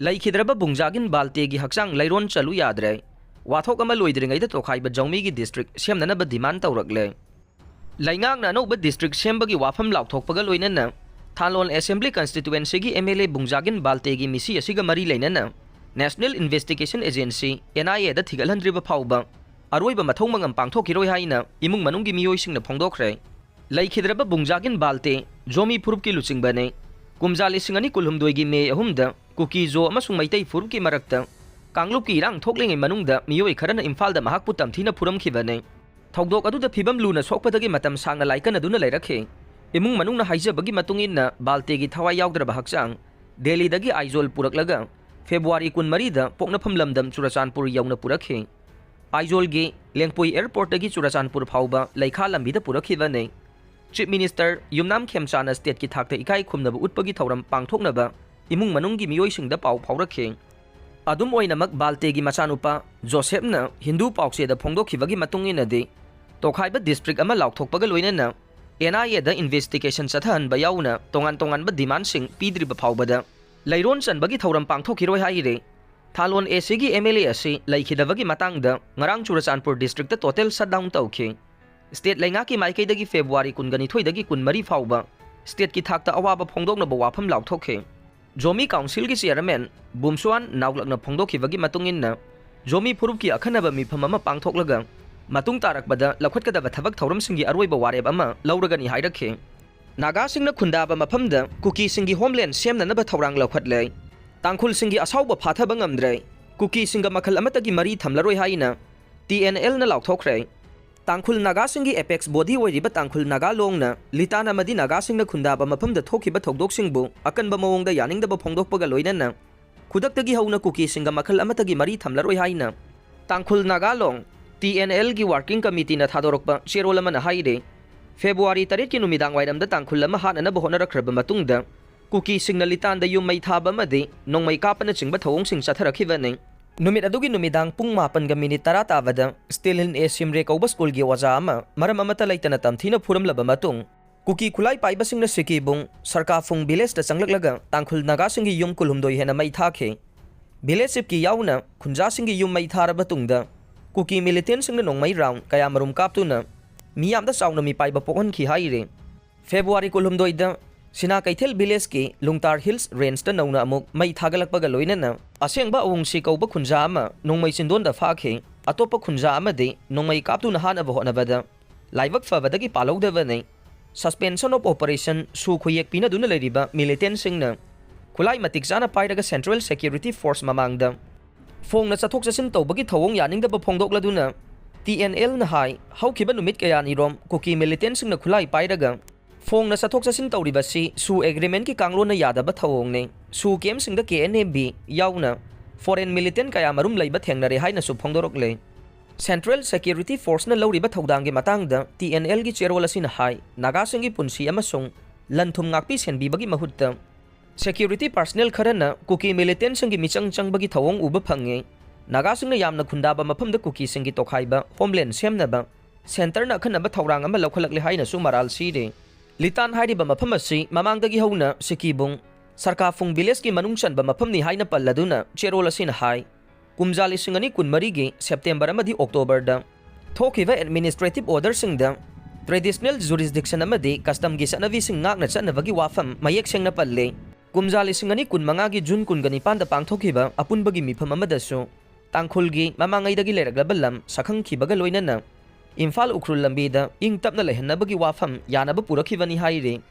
Laikhidraba Bungjagin Baltegi Haksang Lairon Chalu Yadre, Wathok Loidringeida Tokhaiba Zomigi district, Semnanaba demand Tourakle. Laingang Nanoba district Sembagi Wafam Laothokhre Loinana, Thalon Assembly Constituency MLA Bungjagin Baltegi Misi Asiga Mari Lainana, National Investigation Agency, NIA the Thigalan River Pauba, Aroiba Mathomang Pangthokiroi Haina, Imung Manungi Mioising the Pongdokre. Laikhidraba Bungjagin Balte, Zomi Purupki Luchingbane, Kumzali Singani Kulumdoigi Me Humda, Kuki Zo Masung Maitei Furki Marakta, Kangluki Rang Tokling in Manungda, Mioi Karana Infalda Mahaputam Tina Puram Kivane, Togdok Adu the Pibam Luna Sokpatagi Matam Sanga Laikan Aduna Lairake, Imung Manuna Haija Bagi Matungina, Baltegi Tawa Yaudra Bahaksang, Delhi Dagi Aizol Puraklaga, February Kun Marida, Poknapam Lamdam Churasanpur Yauna Purake, Aizol Gi, Lengpui Airport Dagi Churasanpur Pauba, Laikalambida Purakivane. Chief Minister Yumnam Khemchana State ki thakta ikai khumnaba utpagi thoram pangthoknaba imung manunggi miyoisingda pau phaurakhe adum oinamak baltegi machanupa Josephna Hindu paukse phongdokhibagi matungina de Tokhaiba district ama lautthokpaga loinana NIA da investigation chathan bayauna tongan ba demand sing pidriba phaubada Lairon chanbagi thoram pangthokiroi haire Thalon ACG MLA ase laikhidabagi matangda ngarang Churachandpur district ta total shutdown tawkhe State Laingaki Maikaidagi February Kungani Thoidagi Kunmari Fauba, State ki thakta awaba phongdokna bawafam Laothokhre. Zomi Council ki chairman Bumsuan Naulakna phongdokhibagi matungin Zomi Purupki akhanaba mifam ama pangthoklaga matung tarakbada lakhatkadaba thabak thauramsingi aroiba wareb ama lauragani hairakhe. Naga singna khundaba mafamda Kukisinga homeland semnanaba thaurang lakhatle. Tangkhul Singi Asaoba Fathaba Ngamdre, Kukisinga Makhal Amattagi Mari Thamlaroi Haina, TNL na Laothokhre. Tangkhul Naga Singi Apex Body Oiriba Tangkhul Naga Longna, Litana Madi Naga Singna Khundaba Mafam the Thokiba Togdok Singbu, Akanba Mawong the Yaning the Pongdokpaga Loinana, Kudaktagi Hauna Kukisinga Makhal Amattagi Mari Thamlaroi Haina, Tangkhul Naga Long, TNL Gi Working Committee na Thadorokpa, Cherolamana Haide, February Tariki Numidang Waidam the Tangkhul Lamahan and Abohonara Krabamatungda, Kukisinga Litan the Yum Maithaba Madi, Nong Mai Kapana Chingba Thong Sing Satharakivane. Numit adugi numidang pung mapan ga minit tarata avada still in Simre Kauba School gi waja ama maram amata laitana tamthina phuram laba matung Kuki Khulai paiba singna sikibung sarka phung village ta changlak Tangkhul Naga singi yum kulhumdoi hena mai thakhe village sip ki yauna khunja singi yum mai thara batungda Kuki militant singna nongmai round kaya marum kaptuna miyam da sauna mi paiba pokon ki haire February kulhumdoi da Sina Kaithel village ki Lungtar Hills range ta nauna amuk mai thagalakpaga loinana asengba awungsi kauba khunja ama nongmai sindon da phakhe atopa khunja ama de nongmai kaptu na hana bo honabada laibak fabadagi palodavane suspension of operation su khuyek pina duna leriba militant singna khulai matik jana pairaga Central Security Force mamangda phongna chathok chasin tawbagi thawong yaningda ba phongdokladuna TNL na hai haukiba numit kaya ni rom Kuki militant singna khulai pairaga Phong na sathok sasin tawribasi su agreement ki kanglo na yadaba thawong ne su kem singda KNB yauna foreign militant kaya marum leiba thengnare haina su phongdorokle Central Security Force na lawriba thawdang gi matangda TNL gi chairwal asin hai naga singi punsi amasung lanthum ngakpi senbi bagi mahutta security personnel kharana Kuki militant singi michang changbagi thawong uba phange naga singna yamna khundaba mafamda Kukisinga Tokhaiba homeland semnaba center na khanaba thawrang ama lokhalakle haina su maral sire Litan Hariba Mapamasi, Mamangdagi Hona, Sikibung, Sarkafung Village Manungshan Bamapamni Haina Paladuna, Cherola Hai, Kumzali Singani Kunmarigi, September Amadi October da. Thokiva administrative order singda, traditional jurisdiction Amadi, custom gisanavi singak na chanavagi wafam, mayek sing na palle. Kumzali Singani Kunmangagi Jun Kunganipan da Pang Thokiba, Apunbagi Mipamadaso, Tangkhulgi, Mamangaidagi Leraglabalam, Sakang Kibagaloinana. Imphal ukrul lambida ing tapna lehenna bagi wafam yanaba purakivani haire